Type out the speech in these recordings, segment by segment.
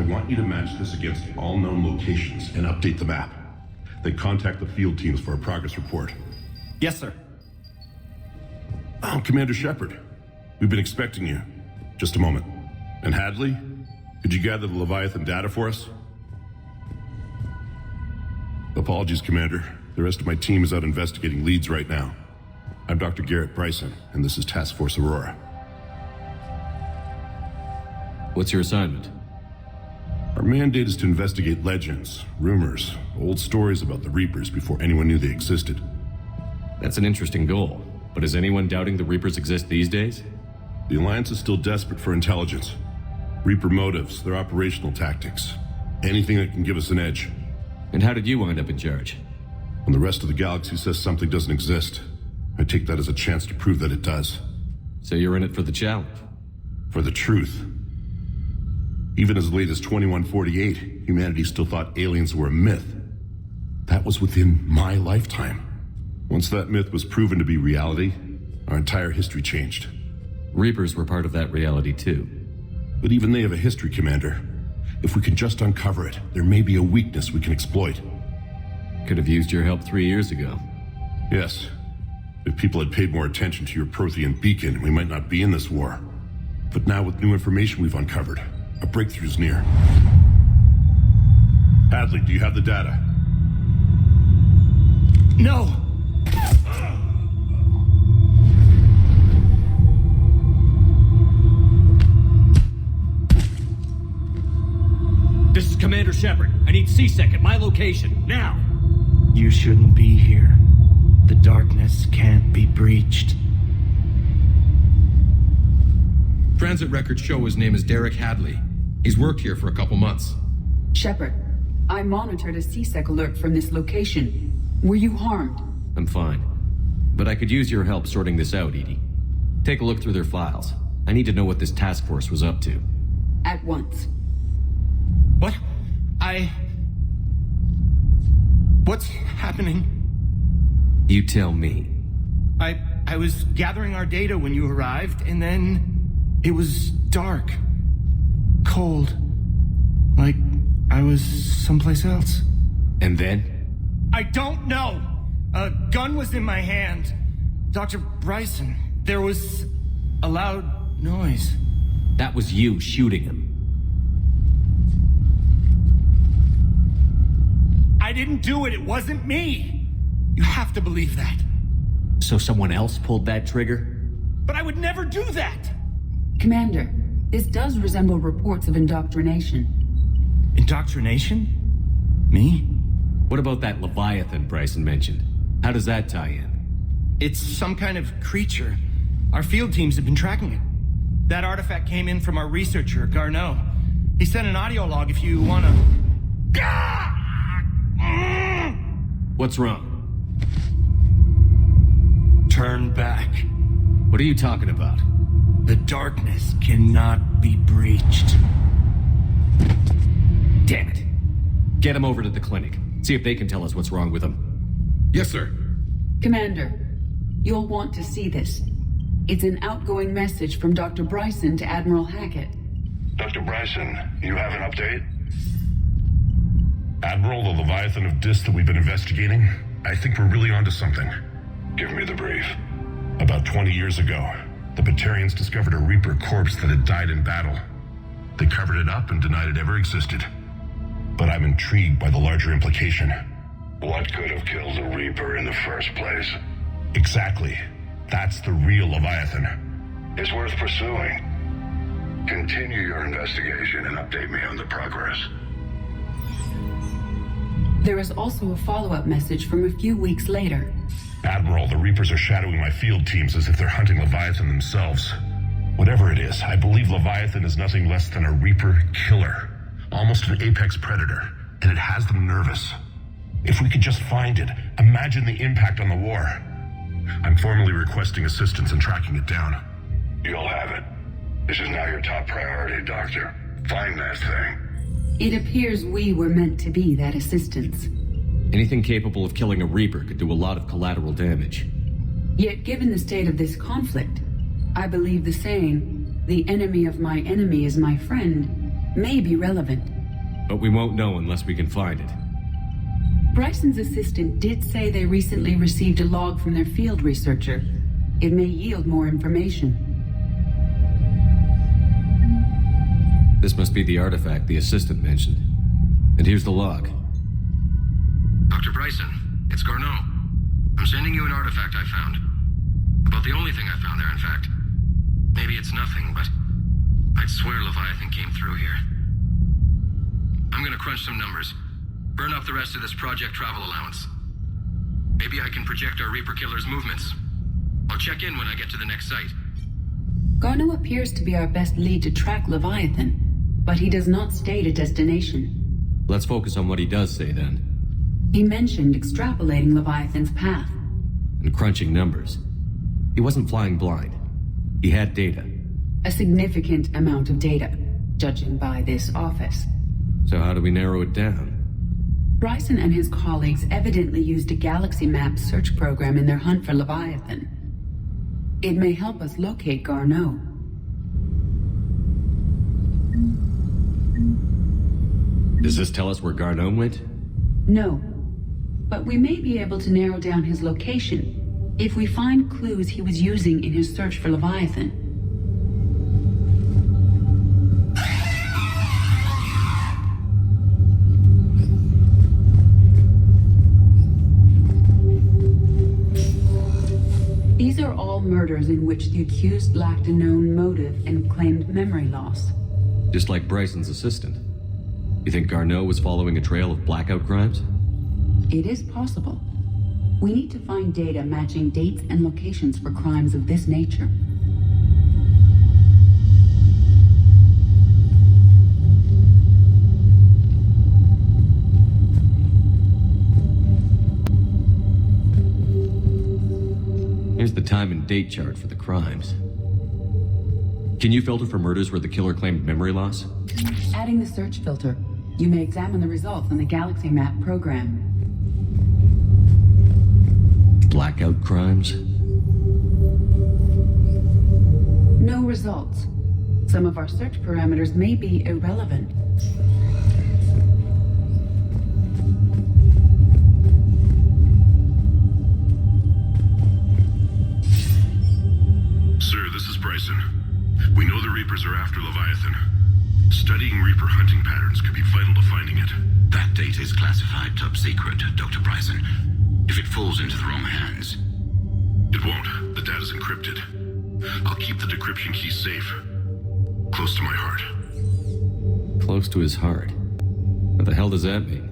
want you to match this against all known locations and update the map. Then contact the field teams for a progress report. Yes, sir. Oh, Commander Shepard. We've been expecting you. Just a moment. And Hadley? Could you gather the Leviathan data for us? Apologies, Commander. The rest of my team is out investigating leads right now. I'm Dr. Garrett Bryson, and this is Task Force Aurora. What's your assignment? Our mandate is to investigate legends, rumors, old stories about the Reapers before anyone knew they existed. That's an interesting goal, but is anyone doubting the Reapers exist these days? The Alliance is still desperate for intelligence. Reaper motives, their operational tactics. Anything that can give us an edge. And how did you wind up in charge? When the rest of the galaxy says something doesn't exist, I take that as a chance to prove that it does. So you're in it for the challenge? For the truth. Even as late as 2148, humanity still thought aliens were a myth. That was within my lifetime. Once that myth was proven to be reality, our entire history changed. Reapers were part of that reality too. But even they have a history, Commander. If we can just uncover it, there may be a weakness we can exploit. Could have used your help 3 years ago. Yes. If people had paid more attention to your Prothean beacon, we might not be in this war. But now with new information we've uncovered, a breakthrough's near. Hadley, do you have the data? No! This is Commander Shepard. I need C-Sec at my location, now! You shouldn't be here. The darkness can't be breached. Transit records show his name is Derek Hadley. He's worked here for a couple months. Shepard, I monitored a C-Sec alert from this location. Were you harmed? I'm fine. But I could use your help sorting this out, Edie. Take a look through their files. I need to know what this task force was up to. At once. What? What's happening? You tell me. I was gathering our data when you arrived, and then it was dark. Cold. Like I was someplace else. And then? I don't know! A gun was in my hand. Dr. Bryson, there was a loud noise. That was you shooting him. I didn't do it, it wasn't me! You have to believe that. So someone else pulled that trigger? But I would never do that! Commander, this does resemble reports of indoctrination. Indoctrination? Me? What about that Leviathan Bryson mentioned? How does that tie in? It's some kind of creature. Our field teams have been tracking it. That artifact came in from our researcher, Garneau. He sent an audio log if you wanna... What's wrong? Turn back. What are you talking about? The darkness cannot be breached. Damn it. Get him over to the clinic. See if they can tell us what's wrong with him. Yes, sir. Commander, you'll want to see this. It's an outgoing message from Dr. Bryson to Admiral Hackett. Dr. Bryson, you have an update? Admiral, the Leviathan of Dis that we've been investigating, I think we're really onto something. Give me the brief. About 20 years ago, the Batarians discovered a Reaper corpse that had died in battle. They covered it up and denied it ever existed. But I'm intrigued by the larger implication. What could have killed the Reaper in the first place? Exactly. That's the real Leviathan. It's worth pursuing. Continue your investigation and update me on the progress. There is also a follow-up message from a few weeks later. Admiral, the Reapers are shadowing my field teams as if they're hunting Leviathan themselves. Whatever it is, I believe Leviathan is nothing less than a Reaper killer. Almost an apex predator, and it has them nervous. If we could just find it, imagine the impact on the war. I'm formally requesting assistance in tracking it down. You'll have it. This is now your top priority, Doctor. Find that thing. It appears we were meant to be that assistance. Anything capable of killing a Reaper could do a lot of collateral damage. Yet given the state of this conflict, I believe the saying, "The enemy of my enemy is my friend," may be relevant. but we won't know unless we can find it. Bryson's assistant did say they recently received a log from their field researcher. It may yield more information. This must be the artifact the assistant mentioned. And here's the log. Dr. Bryson, it's Garneau. I'm sending you an artifact I found. About the only thing I found there, in fact. Maybe it's nothing, but I'd swear Leviathan came through here. I'm gonna crunch some numbers. Burn up the rest of this project travel allowance. Maybe I can project our Reaper Killer's movements. I'll check in when I get to the next site. Garneau appears to be our best lead to track Leviathan, but he does not state a destination. Let's focus on what he does say then. He mentioned extrapolating Leviathan's path. And crunching numbers. He wasn't flying blind. He had data. A significant amount of data, judging by this office. So how do we narrow it down? Bryson and his colleagues evidently used a galaxy map search program in their hunt for Leviathan. It may help us locate Garneau. Does this tell us where Garneau went? No, but we may be able to narrow down his location if we find clues he was using in his search for Leviathan. These are all murders in which the accused lacked a known motive and claimed memory loss. Just like Bryson's assistant. You think Garneau was following a trail of blackout crimes? It is possible. We need to find data matching dates and locations for crimes of this nature. Here's the time and date chart for the crimes. Can you filter for murders where the killer claimed memory loss? Adding the search filter, you may examine the results in the Galaxy Map program. Blackout crimes? No results. Some of our search parameters may be irrelevant. Sir, this is Bryson. We know the Reapers are after Leviathan. Studying Reaper hunting patterns could be vital to finding it. That data is classified top secret, Dr. Bryson. If it falls into the wrong hands... It won't. The data's encrypted. I'll keep the decryption key safe. Close to my heart. Close to his heart. What the hell does that mean?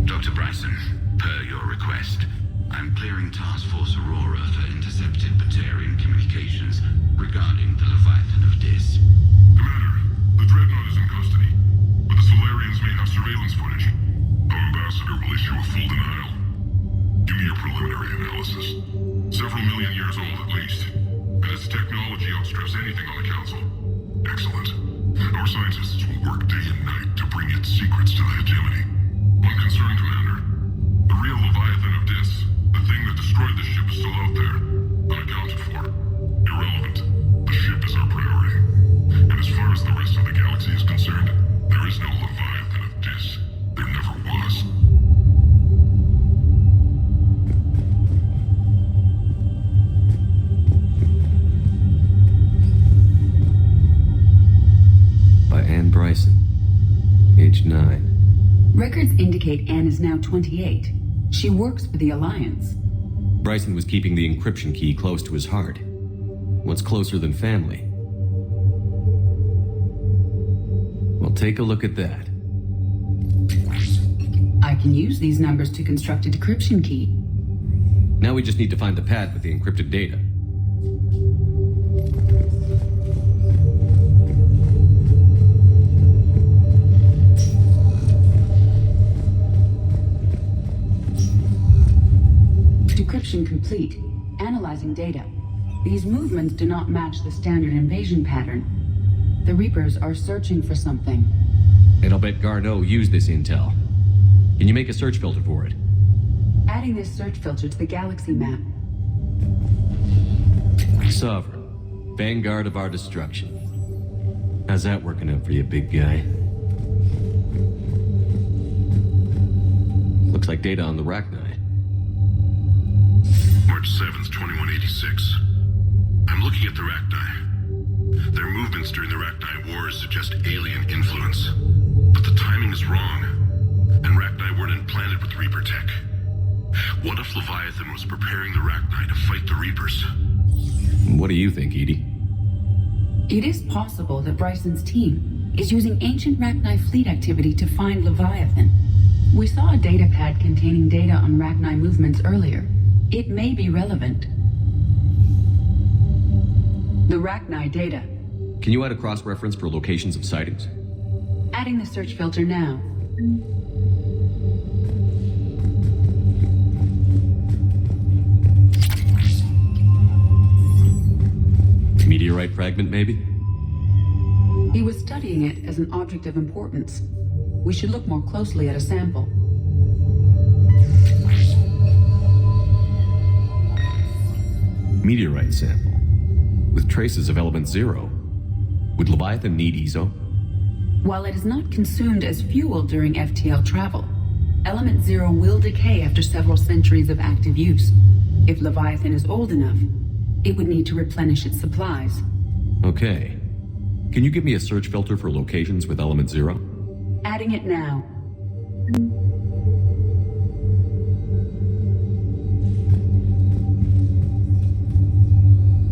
Dr. Bryson, per your request, I'm clearing Task Force Aurora for intercepted Batarian communications regarding the Leviathan of Dis. Commander, the Dreadnought is in custody, but the Solarians may have surveillance footage. Our ambassador will issue a full denial. Give me your preliminary analysis. Several million years old at least, and its technology outstrips anything on the Council. Excellent. Our scientists will work day and night to bring its secrets to the hegemony. One concern, Commander. The real Leviathan of Dis, the thing that destroyed the ship, is still out there, unaccounted for. Irrelevant. The ship is our priority. And as far as the rest of the galaxy is concerned, there is no Leviathan of Dis. There never was. By Anne Bryson. Age 9. Records indicate Anne is now 28. She works for the Alliance. Bryson was keeping the encryption key close to his heart. What's closer than family? Well, take a look at that. I can use these numbers to construct a decryption key. Now we just need to find the pad with the encrypted data. Decryption complete. Analyzing data. These movements do not match the standard invasion pattern. The Reapers are searching for something. And I'll bet Garneau used this intel. Can you make a search filter for it? Adding this search filter to the galaxy map. Sovereign, vanguard of our destruction. How's that working out for you, big guy? Looks like data on the Rachni. March 7th, 2186. I'm looking at the Rachni. Their movements during the Rachni Wars suggest alien influence. But the timing is wrong. And Rachni weren't implanted with Reaper tech. What if Leviathan was preparing the Rachni to fight the Reapers? What do you think, Edie? It is possible that Bryson's team is using ancient Rachni fleet activity to find Leviathan. We saw a data pad containing data on Rachni movements earlier. It may be relevant. The Rachni data. Can you add a cross-reference for locations of sightings? Adding the search filter now. Meteorite fragment, maybe? He was studying it as an object of importance. We should look more closely at a sample. Meteorite sample. With traces of element 0. Would Leviathan need ESO? While it is not consumed as fuel during FTL travel, element 0 will decay after several centuries of active use. If Leviathan is old enough, it would need to replenish its supplies. Okay. Can you give me a search filter for locations with element 0? Adding it now.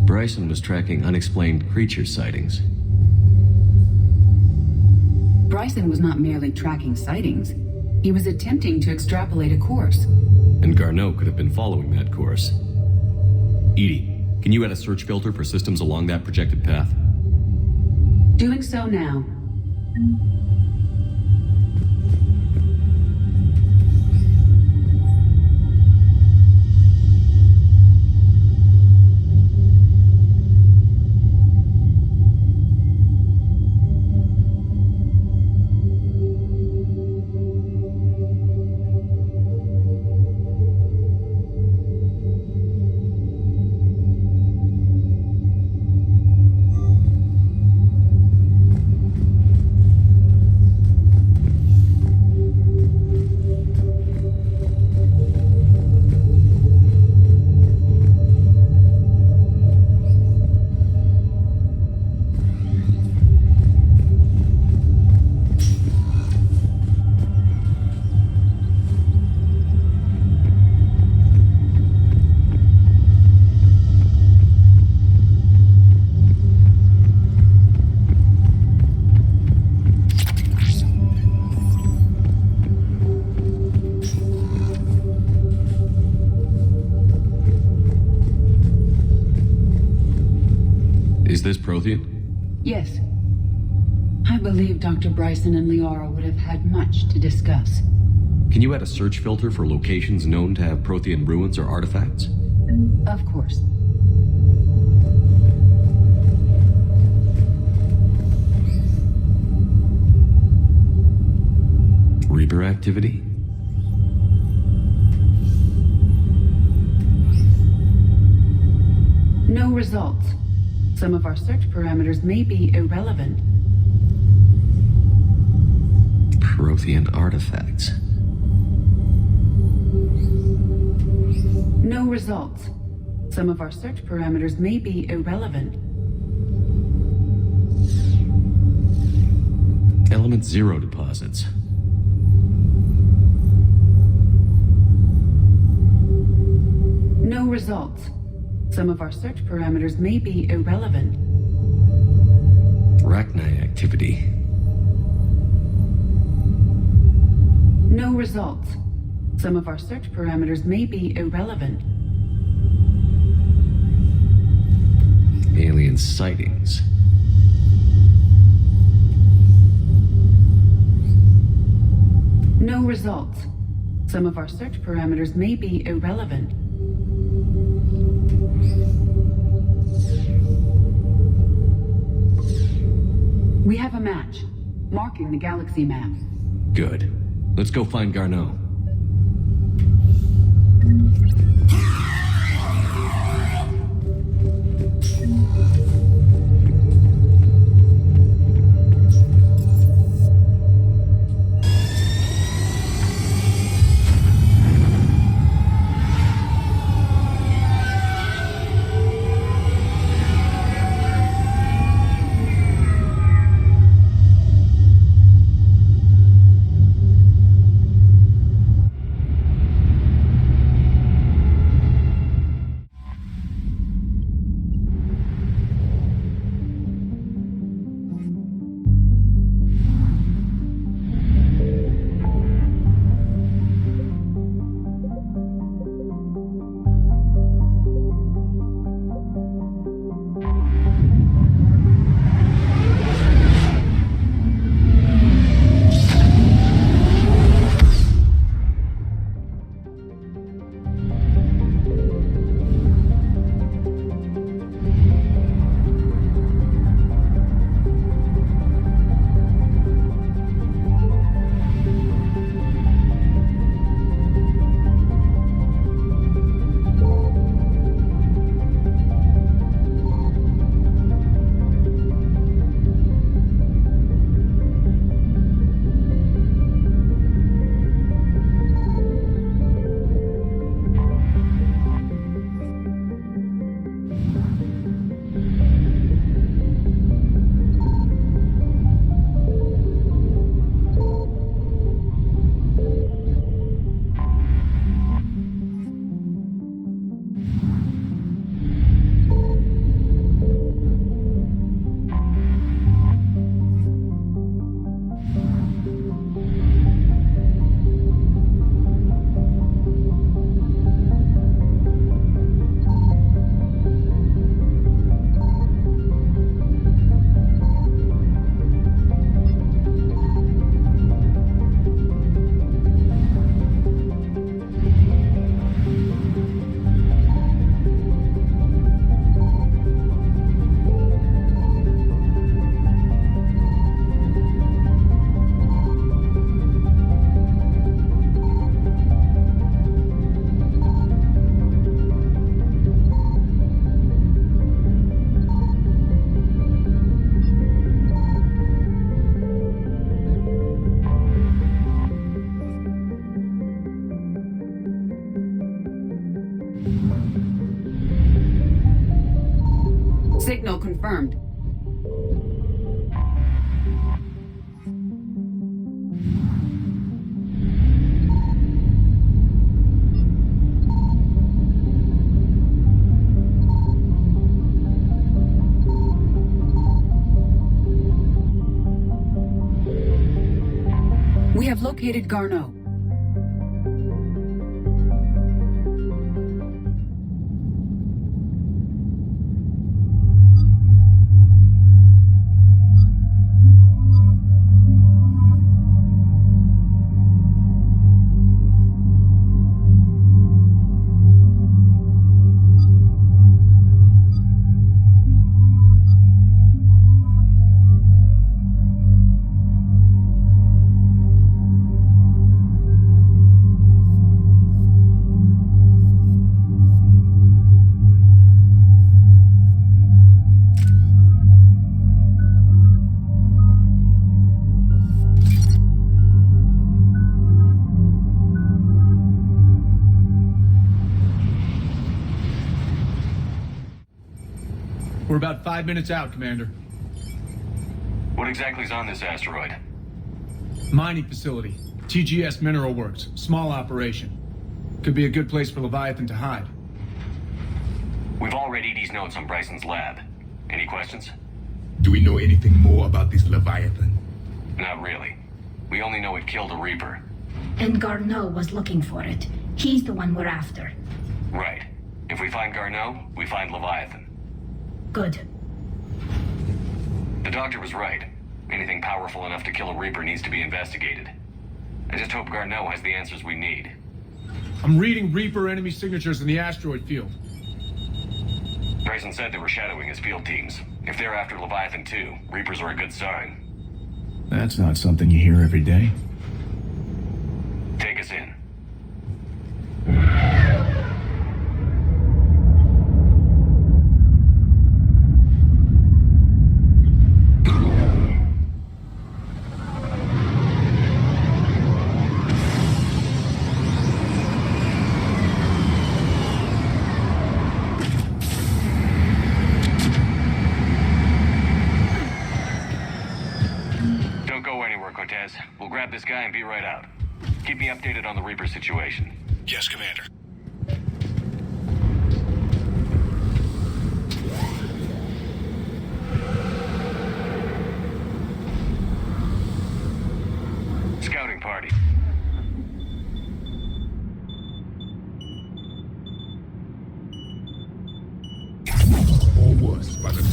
Bryson was tracking unexplained creature sightings. Bryson was not merely tracking sightings. He was attempting to extrapolate a course. And Garneau could have been following that course. Edie, can you add a search filter for systems along that projected path? Doing so now. Is this Prothean? Yes. I believe Dr. Bryson and Liara would have had much to discuss. Can you add a search filter for locations known to have Prothean ruins or artifacts? Of course. Reaper activity? No results. Some of our search parameters may be irrelevant. Prothean artifacts. No results. Some of our search parameters may be irrelevant. Element 0 deposits. No results. Some of our search parameters may be irrelevant. Rachni activity. No results. Some of our search parameters may be irrelevant. Alien sightings. No results. Some of our search parameters may be irrelevant. match, marking the galaxy map. Good. Let's go find Garneau. Signal confirmed. We have located Garneau. We're about 5 minutes out, Commander. What exactly is on this asteroid? Mining facility. TGS Mineral Works. Small operation. Could be a good place for Leviathan to hide. We've all read Edie's notes on Bryson's lab. Any questions? Do we know anything more about this Leviathan? Not really. We only know it killed a Reaper. And Garneau was looking for it. He's the one we're after. Right. If we find Garneau, we find Leviathan. Good. The doctor was right. Anything powerful enough to kill a Reaper needs to be investigated. I just hope Garneau has the answers we need. I'm reading Reaper enemy signatures in the asteroid field. Bryson said they were shadowing his field teams. If they're after Leviathan too, Reapers are a good sign. That's not something you hear every day. Take us in. Don't go anywhere, Cortez. We'll grab this guy and be right out. Keep me updated on the Reaper situation. Yes, Commander. Scouting party. Or worse, by the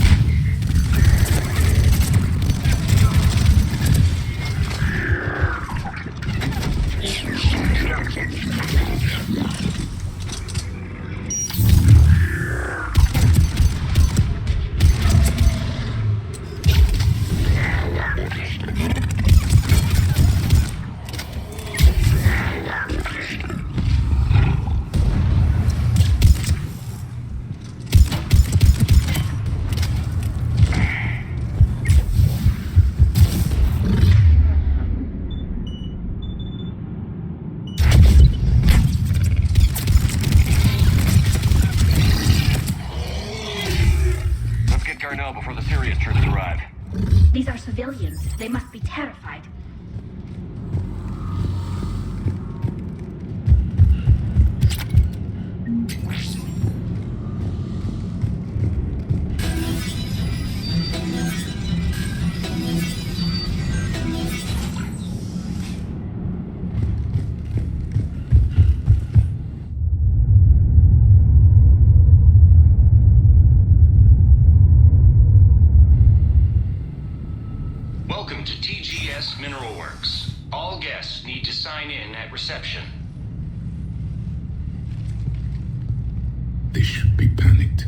Let's get Garneau before the serious troops arrive. These are civilians. They must be terrified. Welcome to TGS Mineral Works. All guests need to sign in at reception. They should be panicked.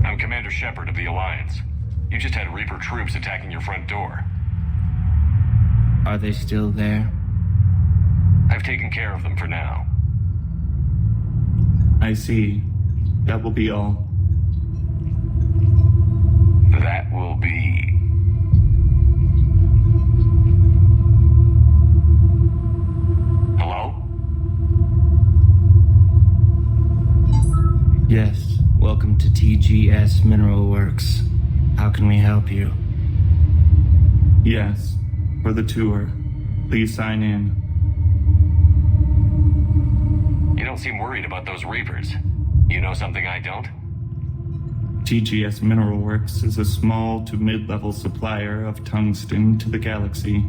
I'm Commander Shepard of the Alliance. You just had Reaper troops attacking your front door. Are they still there? I've taken care of them for now. I see. That will be all. That will be... Hello? Yes, welcome to TGS Mineral Works. How can we help you? Yes, for the tour. Please sign in. You don't seem worried about those Reapers. You know something I don't? TGS Mineral Works is a small to mid-level supplier of tungsten to the galaxy.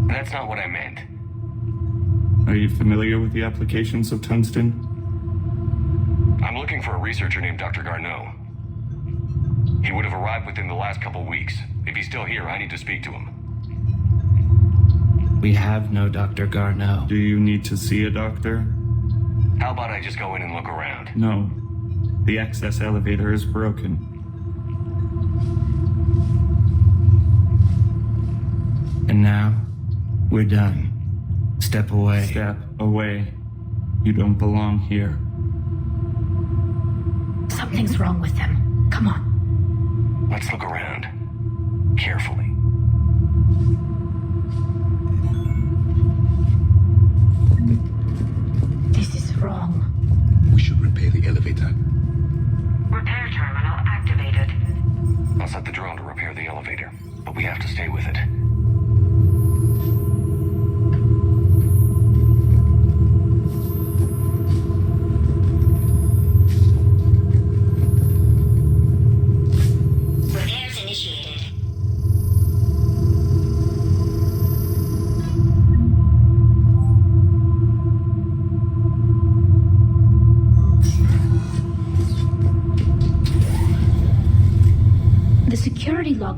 That's not what I meant. Are you familiar with the applications of tungsten? I'm looking for a researcher named Dr. Garneau. He would have arrived within the last couple weeks. If he's still here, I need to speak to him. We have no Dr. Garneau. Do you need to see a doctor? How about I just go in and look around? No. The access elevator is broken. And now, we're done. Step away. Step away. You don't belong here. Something's wrong with them. Come on. Let's look around. Carefully. This is wrong. We should repair the elevator. Repair terminal activated. I'll set the drone to repair the elevator, but we have to stay with it. Repairs initiated.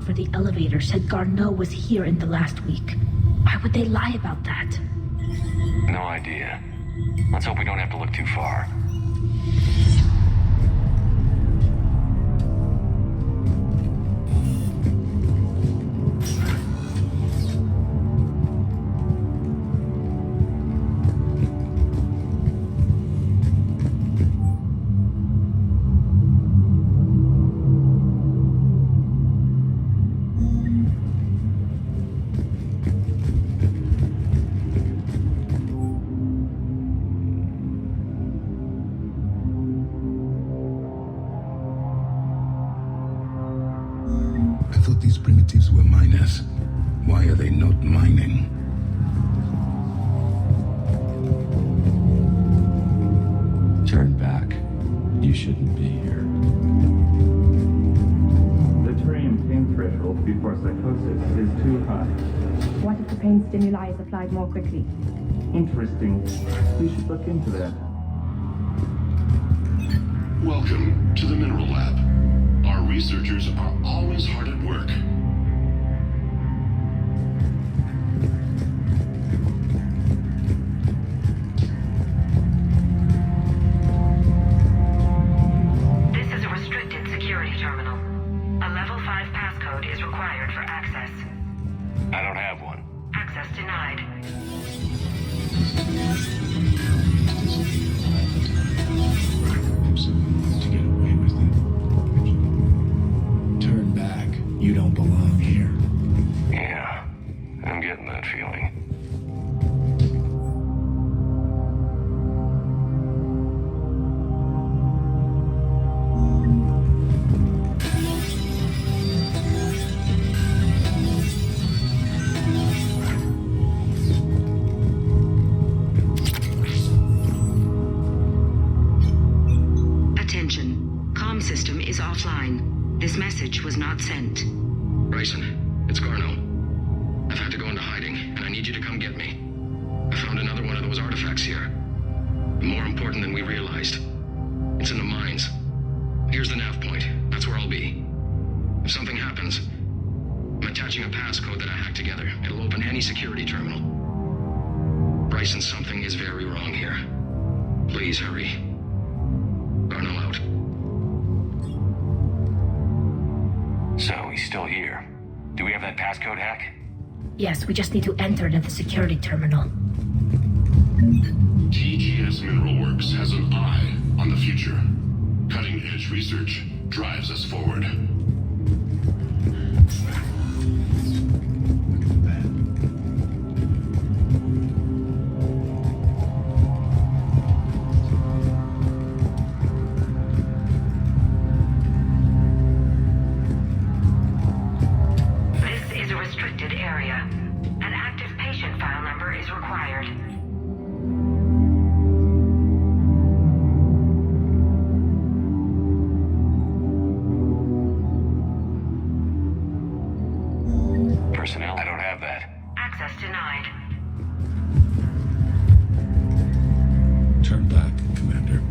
log for the elevator said Garneau was here in the last week. Why would they lie about that? No idea. Let's hope we don't have to look too far. I thought these primitives were miners. Why are they not mining? Turn back. You shouldn't be here. The Turium pain threshold before psychosis is too high. What if the pain stimuli is applied more quickly? Interesting. We should look into that. Welcome to the Mineral Lab. Our researchers are always hard at work. This is a restricted security terminal. A level 5 passcode is required for access. I don't have one. Access denied. To get away with it. Turn back. You don't belong here. Yeah, I'm getting that feeling. Attention. Comm system is offline. This message was not sent. Bryson, it's Garneau. I've had to go into hiding, and I need you to come get me. I found another one of those artifacts here. More important than we realized. It's in the mines. Here's the nav point. That's where I'll be. If something happens, I'm attaching a passcode that I hacked together. It'll open any security terminal. Bryson, something is very wrong here. Please hurry. Garneau out. So, he's still here. Do we have that passcode hack? Yes, we just need to enter the security terminal. TGS Mineral Works has an eye on the future. Cutting-edge research drives us forward. This is a restricted area. An active patient file number is required. Personnel? I don't have that. Access denied. Turn back, Commander.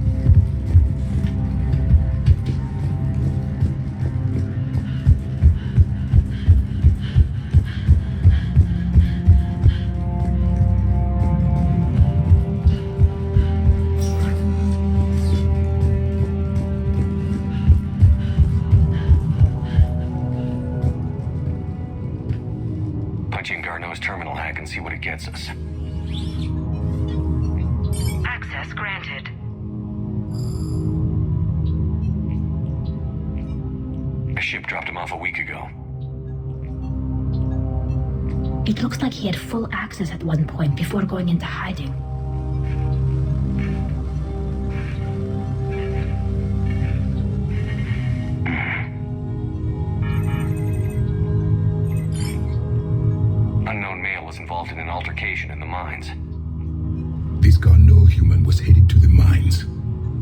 Punch in Garneau's terminal hack and see what it gets us. Access granted. A ship dropped him off a week ago. It looks like he had full access at one point before going into hiding. Unknown male was involved in an altercation in the mines. This Garneau human was headed to the mines.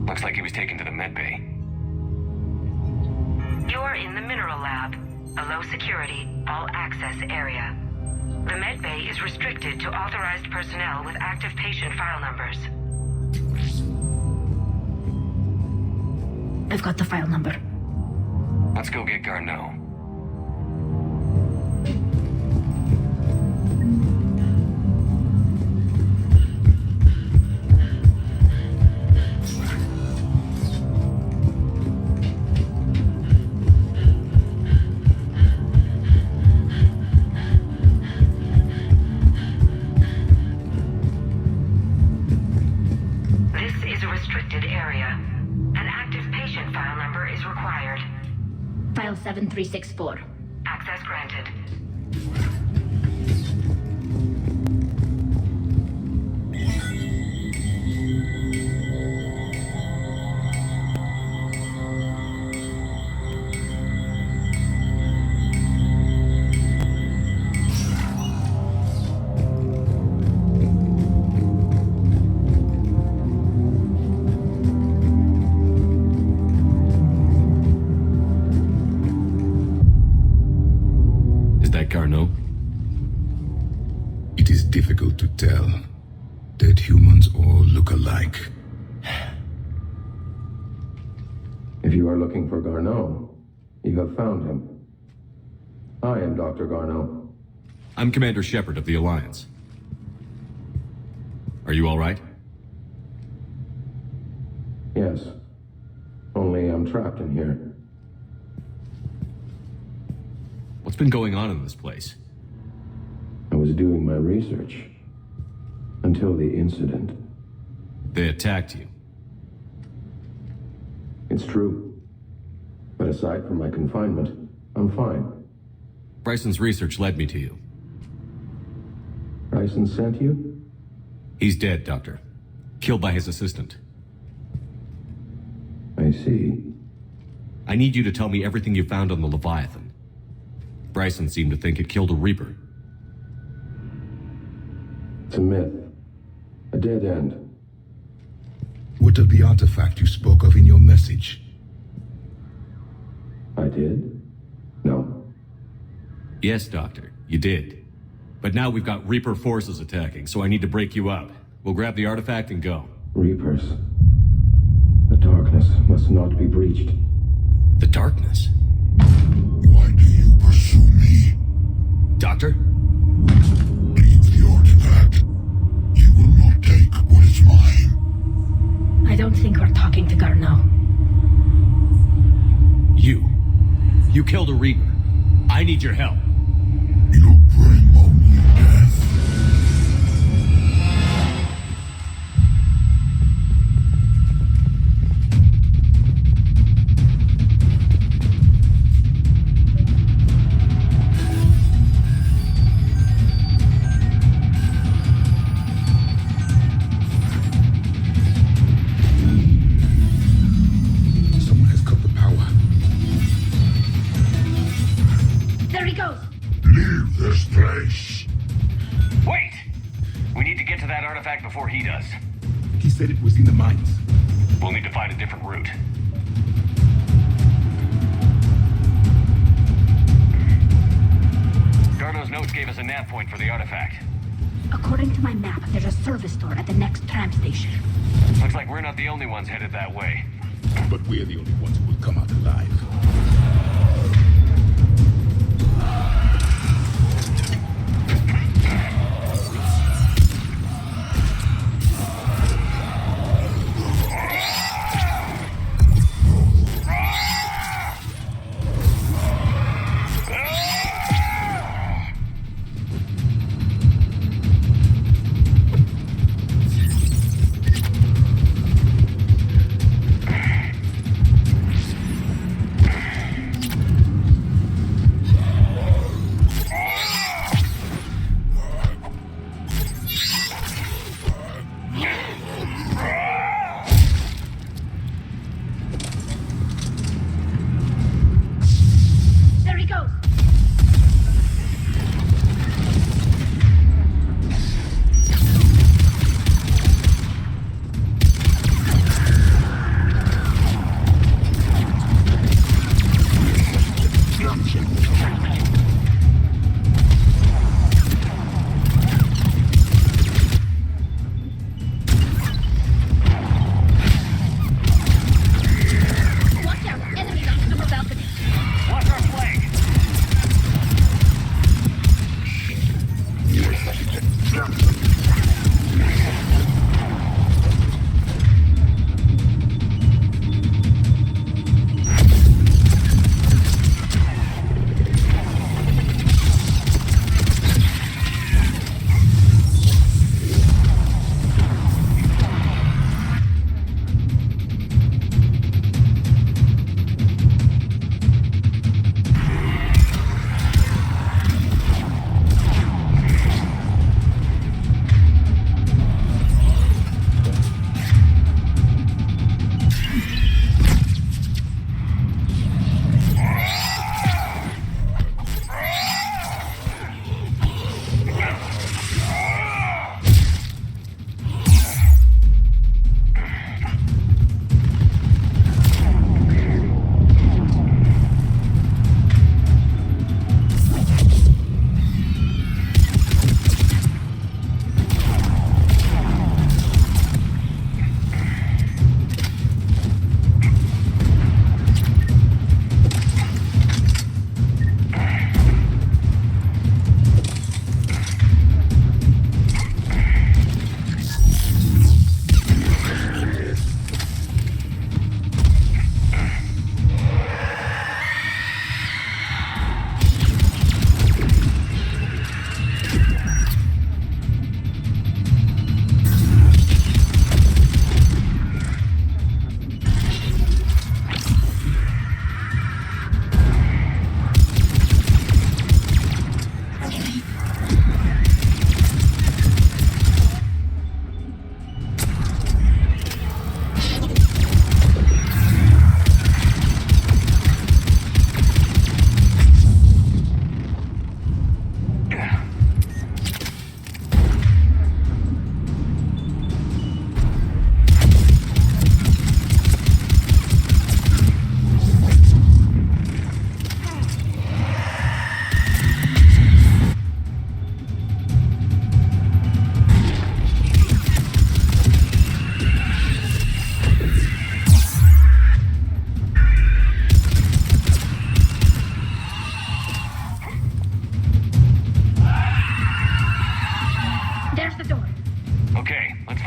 Looks like he was taken to the medbay. You're in the Mineral Lab, a low security, all access area. The medbay is restricted to authorized personnel with active patient file numbers. I've got the file number. Let's go get Garneau. 7364. Access granted. Garneau? It is difficult to tell. Dead humans all look alike. If you are looking for Garneau, you have found him. I am Dr. Garneau. I'm Commander Shepard of the Alliance. Are you all right? Yes. Only I'm trapped in here. What's been going on in this place? I was doing my research. Until the incident. They attacked you. It's true. But aside from my confinement, I'm fine. Bryson's research led me to you. Bryson sent you? He's dead, Doctor. Killed by his assistant. I see. I need you to tell me everything you found on the Leviathan. Bryson seemed to think it killed a Reaper. It's a myth. A dead end. What of the artifact you spoke of in your message? I did? No. Yes, Doctor, you did. But now we've got Reaper forces attacking, so I need to break you up. We'll grab the artifact and go. Reapers. The darkness must not be breached. The darkness? Why do you pursue me? Doctor? Leave the artifact. You will not take what is mine. I don't think we're talking to Garneau. You killed a Reaper. I need your help. You bring only death. Someone has cut the power. There he goes! Leave this place. Wait! We need to get to that artifact before he does. He said it was in the mines. We'll need to find a different route. Garneau's notes gave us a nav point for the artifact. According to my map, there's a service door at the next tram station. Looks like we're not the only ones headed that way. But we're the only ones who will come out alive.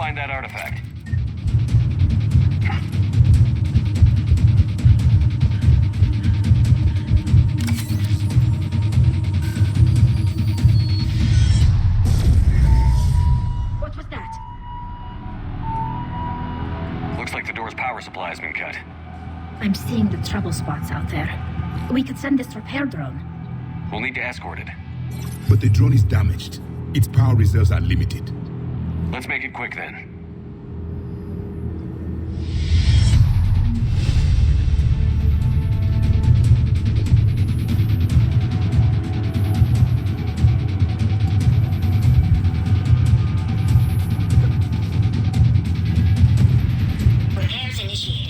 find that artifact. What was that? Looks like the door's power supply has been cut. I'm seeing the trouble spots out there. We could send this repair drone. We'll need to escort it. But the drone is damaged. Its power reserves are limited. Let's make it quick then. Repairs initiated.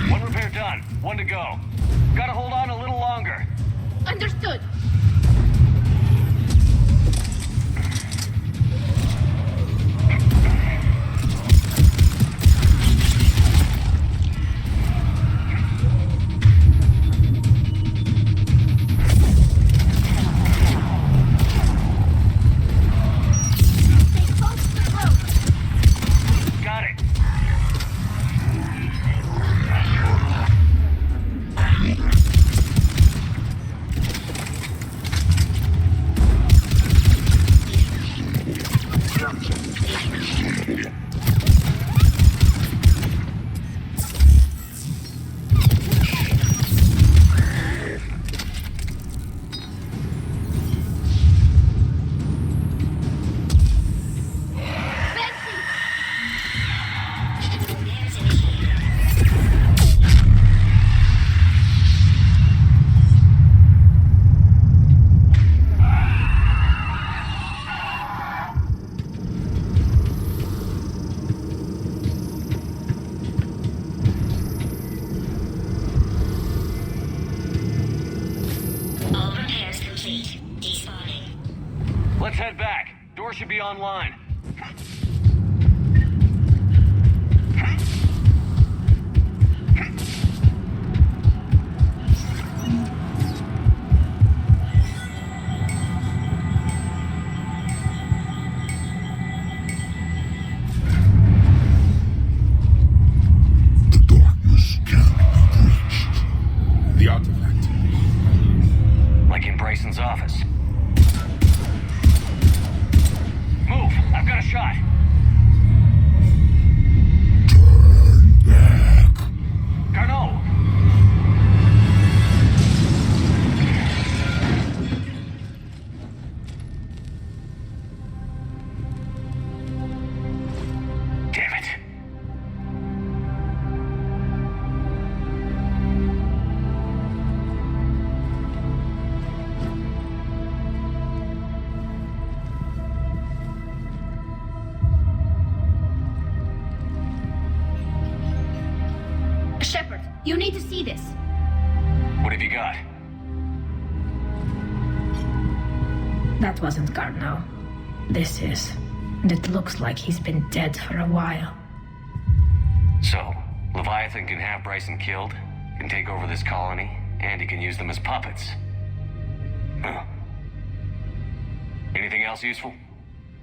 One repair done. One to go. Gotta hold on a little longer. Understood. Got it. All repairs complete. Despawning. Let's head back. Door should be online. The darkness can't be breached. The artifact. Like in Bryson's office. Move! I've got a shot. Turn back. Carnot! Damn it. Shepard, you need to see this. What have you got? That wasn't Garneau. This is. And it looks like he's been dead for a while. So, Leviathan can have Bryson killed, can take over this colony, and he can use them as puppets. Huh. Anything else useful?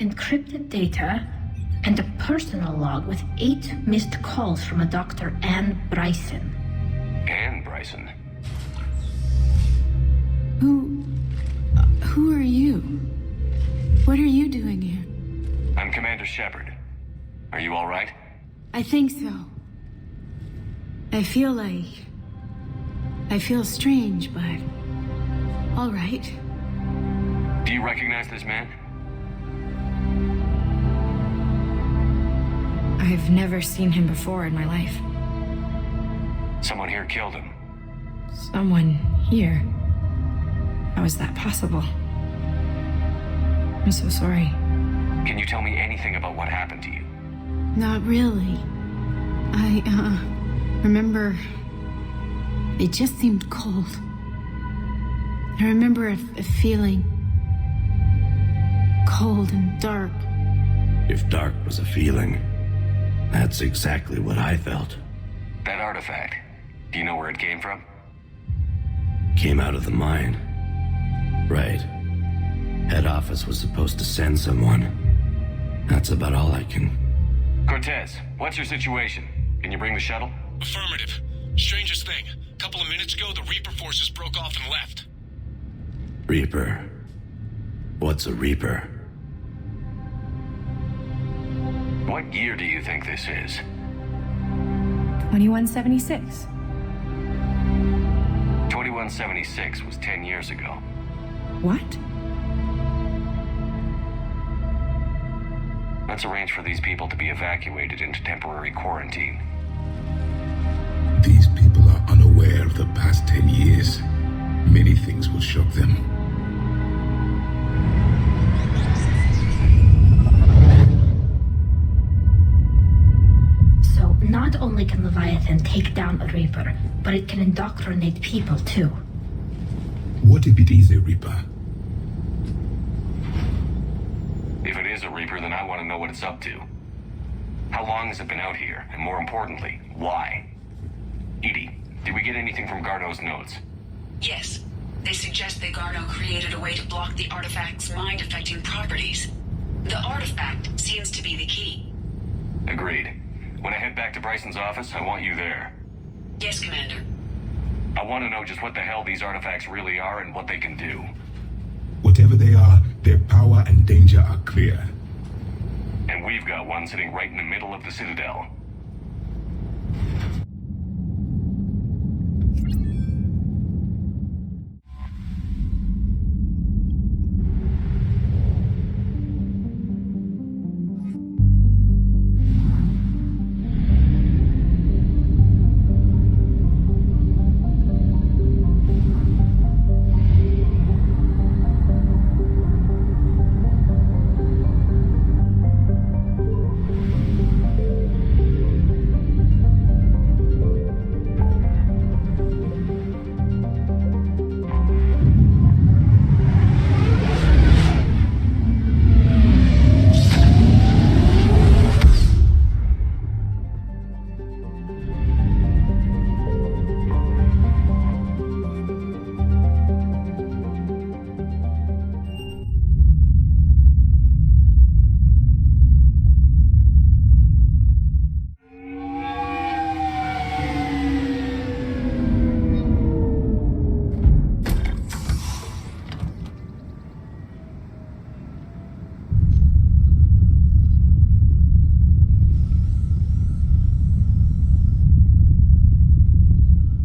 Encrypted data and a personal log with 8 missed calls from a Dr. Anne Bryson. Anne Bryson? Who are you? What are you doing here? I'm Commander Shepard. Are you all right? I think so. I feel strange, but all right. Do you recognize this man? I've never seen him before in my life. Someone here killed him. Someone here? How is that possible? I'm so sorry. Can you tell me anything about what happened to you? Not really. I remember it just seemed cold. I remember a feeling cold and dark. If dark was a feeling, that's exactly what I felt. That artifact, do you know where it came from? Came out of the mine. Right. Head office was supposed to send someone. That's about all I can... Cortez, what's your situation? Can you bring the shuttle? Affirmative. Strangest thing. A couple of minutes ago, the Reaper forces broke off and left. Reaper? What's a Reaper? What year do you think this is? 2176. 2176 was 10 years ago. What? Let's arrange for these people to be evacuated into temporary quarantine. These people are unaware of the past 10 years. Many things will shock them. So, not only can Leviathan take down a Reaper, but it can indoctrinate people too. What if it is a Reaper? If it is a Reaper, then I want to know what it's up to. How long has it been out here? And more importantly, why? Edie, did we get anything from Garneau's notes? Yes. They suggest that Garneau created a way to block the artifact's mind-affecting properties. The artifact seems to be the key. Agreed. When I head back to Bryson's office, I want you there. Yes, Commander. I want to know just what the hell these artifacts really are and what they can do. Whatever they are, their power and danger are clear. And we've got one sitting right in the middle of the Citadel.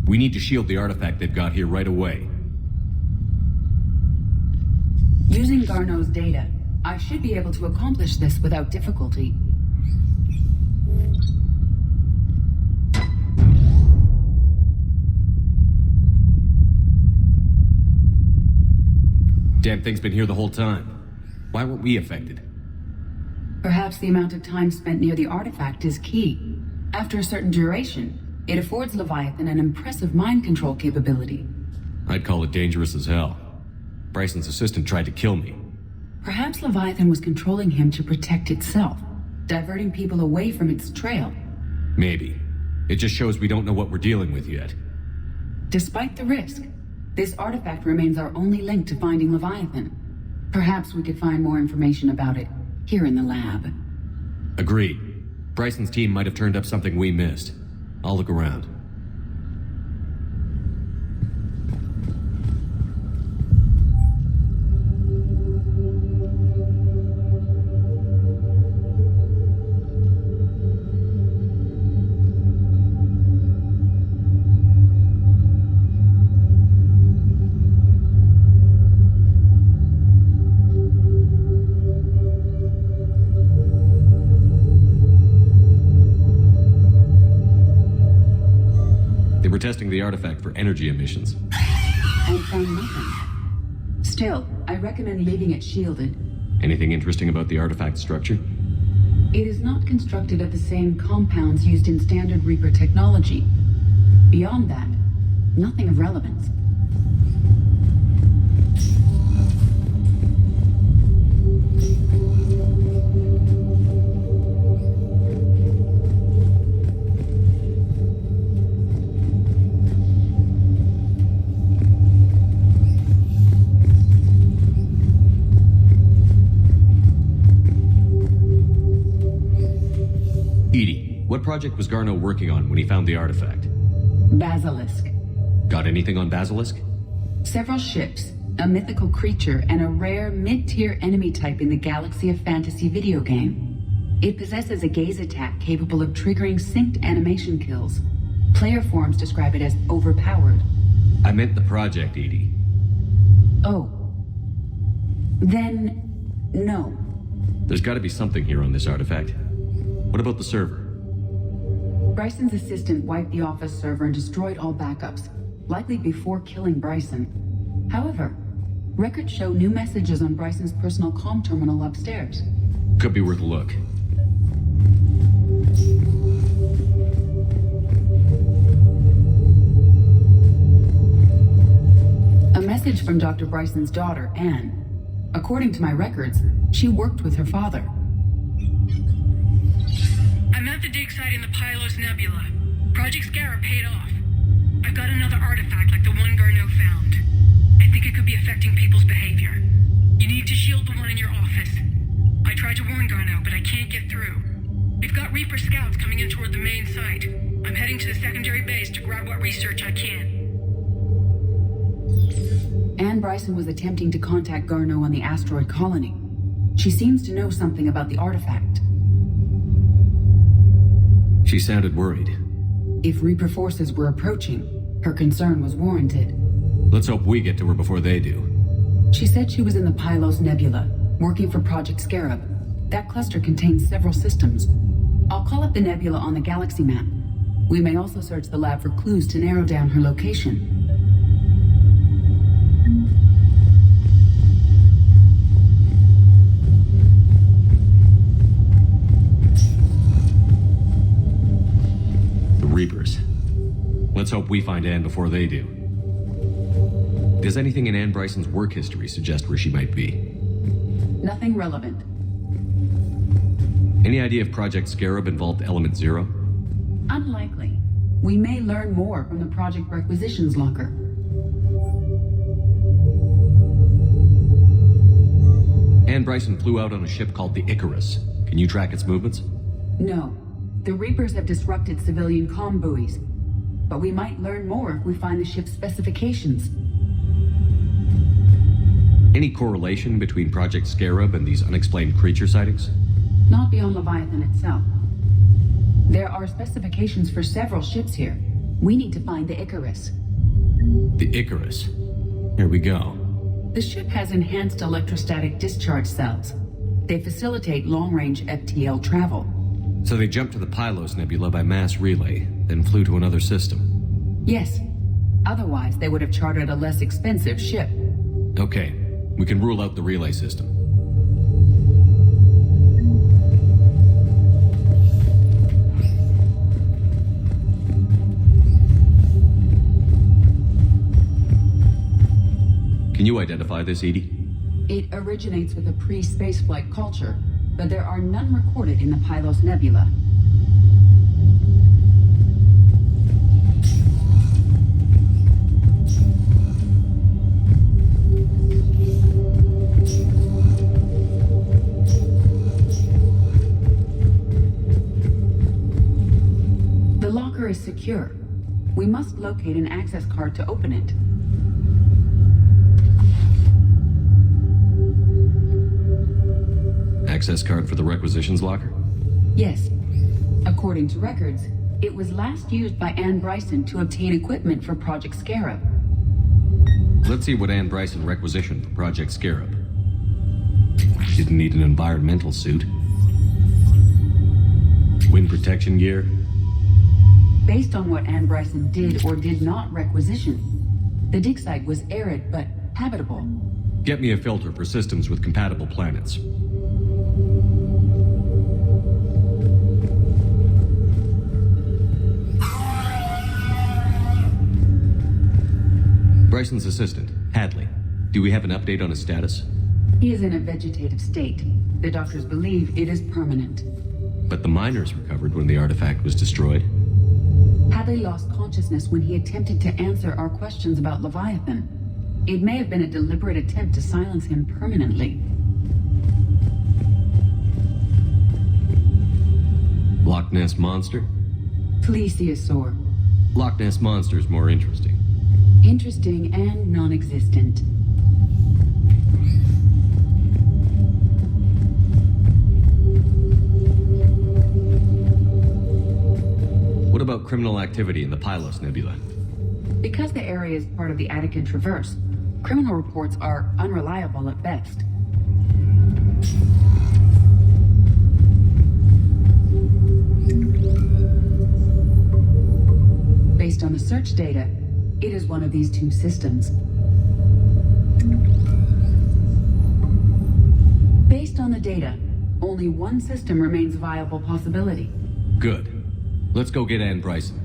We need to shield the artifact they've got here right away. Using Garneau's data, I should be able to accomplish this without difficulty. Damn thing's been here the whole time. Why weren't we affected? Perhaps the amount of time spent near the artifact is key. After a certain duration, it affords Leviathan an impressive mind control capability. I'd call it dangerous as hell. Bryson's assistant tried to kill me. Perhaps Leviathan was controlling him to protect itself, diverting people away from its trail. Maybe. It just shows we don't know what we're dealing with yet. Despite the risk, this artifact remains our only link to finding Leviathan. Perhaps we could find more information about it here in the lab. Agreed. Bryson's team might have turned up something we missed. I'll look around. We're testing the artifact for energy emissions. And found nothing. Still, I recommend leaving it shielded. Anything interesting about the artifact structure? It is not constructed of the same compounds used in standard Reaper technology. Beyond that, nothing of relevance. Edie, what project was Garneau working on when he found the artifact? Basilisk. Got anything on Basilisk? Several ships, a mythical creature, and a rare mid-tier enemy type in the Galaxy of Fantasy video game. It possesses a gaze attack capable of triggering synced animation kills. Player forums describe it as overpowered. I meant the project, Edie. Oh. Then, no. There's gotta be something here on this artifact. What about the server? Bryson's assistant wiped the office server and destroyed all backups, likely before killing Bryson. However, records show new messages on Bryson's personal comm terminal upstairs. Could be worth a look. A message from Dr. Bryson's daughter, Anne. According to my records, she worked with her father. I'm at the dig site in the Pylos Nebula. Project Scarab paid off. I've got another artifact like the one Garneau found. I think it could be affecting people's behavior. You need to shield the one in your office. I tried to warn Garneau, but I can't get through. We've got Reaper scouts coming in toward the main site. I'm heading to the secondary base to grab what research I can. Anne Bryson was attempting to contact Garneau on the asteroid colony. She seems to know something about the artifact. She sounded worried. If Reaper forces were approaching, her concern was warranted. Let's hope we get to her before they do. She said she was in the Pylos Nebula, working for Project Scarab. That cluster contains several systems. I'll call up the nebula on the galaxy map. We may also search the lab for clues to narrow down her location. Reapers. Let's hope we find Anne before they do. Does anything in Anne Bryson's work history suggest where she might be? Nothing relevant. Any idea if Project Scarab involved Element Zero? Unlikely. We may learn more from the project requisitions locker. Anne Bryson flew out on a ship called the Icarus. Can you track its movements? No. The Reapers have disrupted civilian comm buoys. But we might learn more if we find the ship's specifications. Any correlation between Project Scarab and these unexplained creature sightings? Not beyond Leviathan itself. There are specifications for several ships here. We need to find the Icarus. The Icarus. Here we go. The ship has enhanced electrostatic discharge cells. They facilitate long-range FTL travel. So they jumped to the Pylos Nebula by mass relay, then flew to another system? Yes. Otherwise, they would have chartered a less expensive ship. Okay. We can rule out the relay system. Can you identify this, Edie? It originates with a pre-spaceflight culture, but there are none recorded in the Pylos Nebula. secure. We must locate an access card to open it. Access card for the requisitions locker? Yes. According to records, it was last used by Anne Bryson to obtain equipment for Project Scarab. Let's see what Anne Bryson requisitioned for Project Scarab. Didn't need an environmental suit. Wind protection gear. Based on what Anne Bryson did or did not requisition, the dig site was arid but habitable. Get me a filter for systems with compatible planets. Bryson's assistant, Hadley. Do we have an update on his status? He is in a vegetative state. The doctors believe it is permanent. But the miners recovered when the artifact was destroyed. Hadley lost consciousness when he attempted to answer our questions about Leviathan. It may have been a deliberate attempt to silence him permanently. Loch Ness Monster? Plesiosaur. Loch Ness Monster's more interesting. Interesting and non-existent. What about criminal activity in the Pylos Nebula? Because the area is part of the Attican Traverse, criminal reports are unreliable at best. Based on the search data, it is one of these two systems. Based on the data, only one system remains a viable possibility. Good. Let's go get Anne Bryson.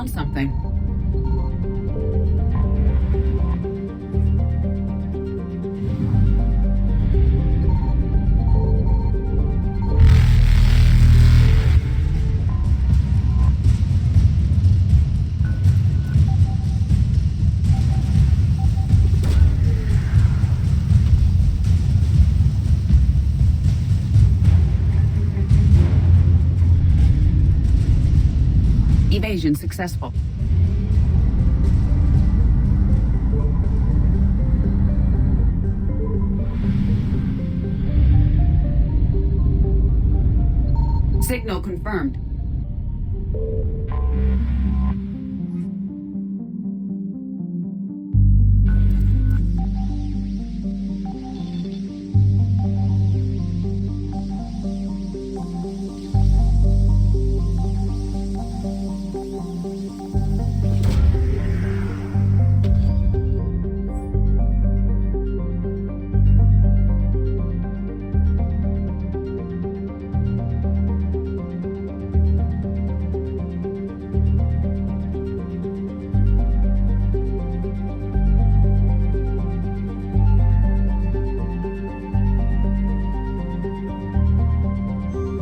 Something. Evasion successful. Signal confirmed.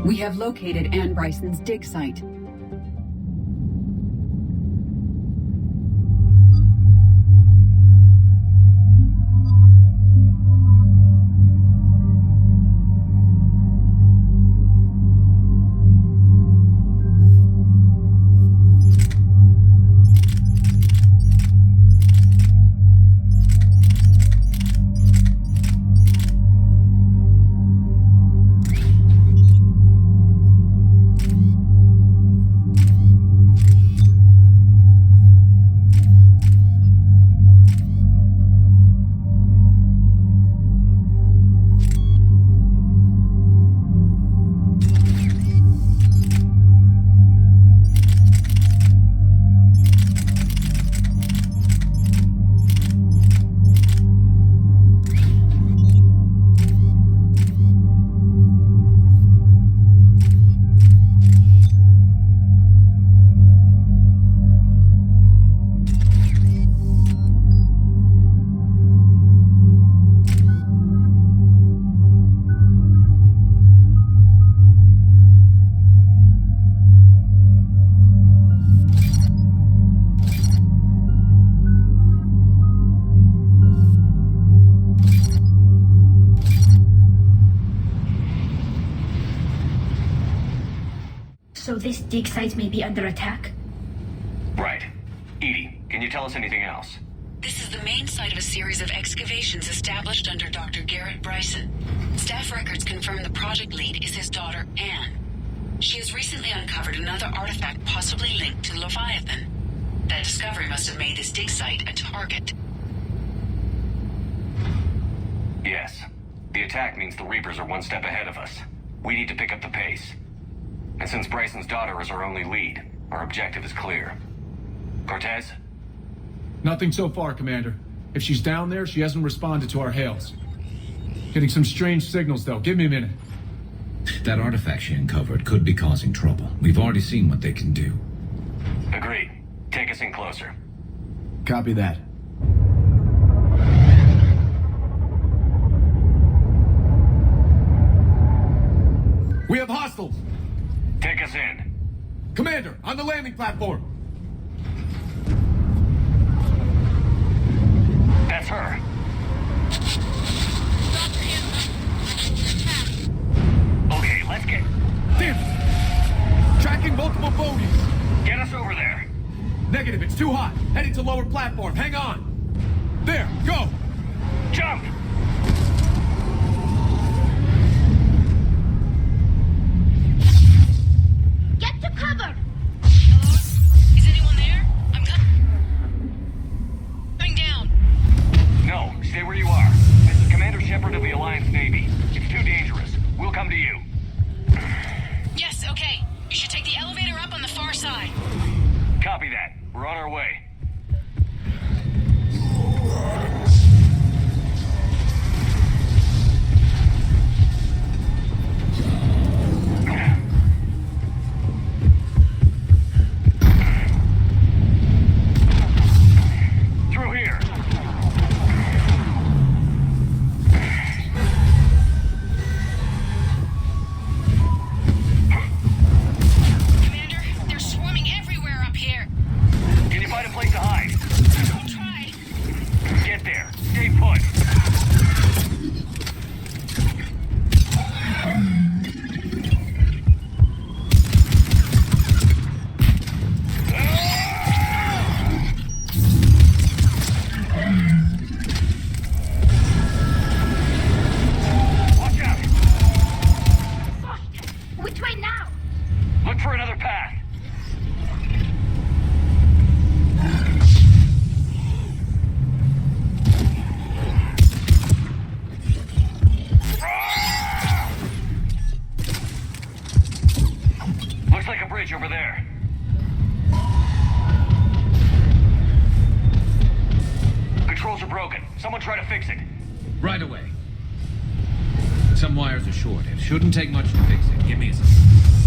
We have located Anne Bryson's dig site. So this dig site may be under attack? Right. Edie, can you tell us anything else? This is the main site of a series of excavations established under Dr. Garrett Bryson. Staff records confirm the project lead is his daughter, Anne. She has recently uncovered another artifact possibly linked to Leviathan. That discovery must have made this dig site a target. Yes. The attack means the Reapers are one step ahead of us. We need to pick up the pace. And since Bryson's daughter is our only lead, our objective is clear. Cortez? Nothing so far, Commander. If she's down there, she hasn't responded to our hails. Getting some strange signals, though. Give me a minute. That artifact she uncovered could be causing trouble. We've already seen what they can do. Agreed. Take us in closer. Copy that. We have hostiles! Take us in. Commander, on the landing platform! That's her. Okay, let's get... Damn it! Tracking multiple bogies! Get us over there. Negative, it's too hot. Heading to lower platform. Hang on. There, go! Jump! Get to cover! Is anyone there? I'm coming down. No, stay where you are. This is Commander Shepard of the Alliance Navy. It's too dangerous. We'll come to you. Yes, okay. You should take the elevator up on the far side. Copy that. We're on our way. Through here. Commander, they're swarming everywhere up here. Can you find a place to hide? I'll try. Get there. Stay put. Watch out! Which way now? Look for another path. Looks like a bridge over there. Controls are broken. Someone try to fix it. Right away. Some wires are shorted. Shouldn't take much to fix it. Give me a second.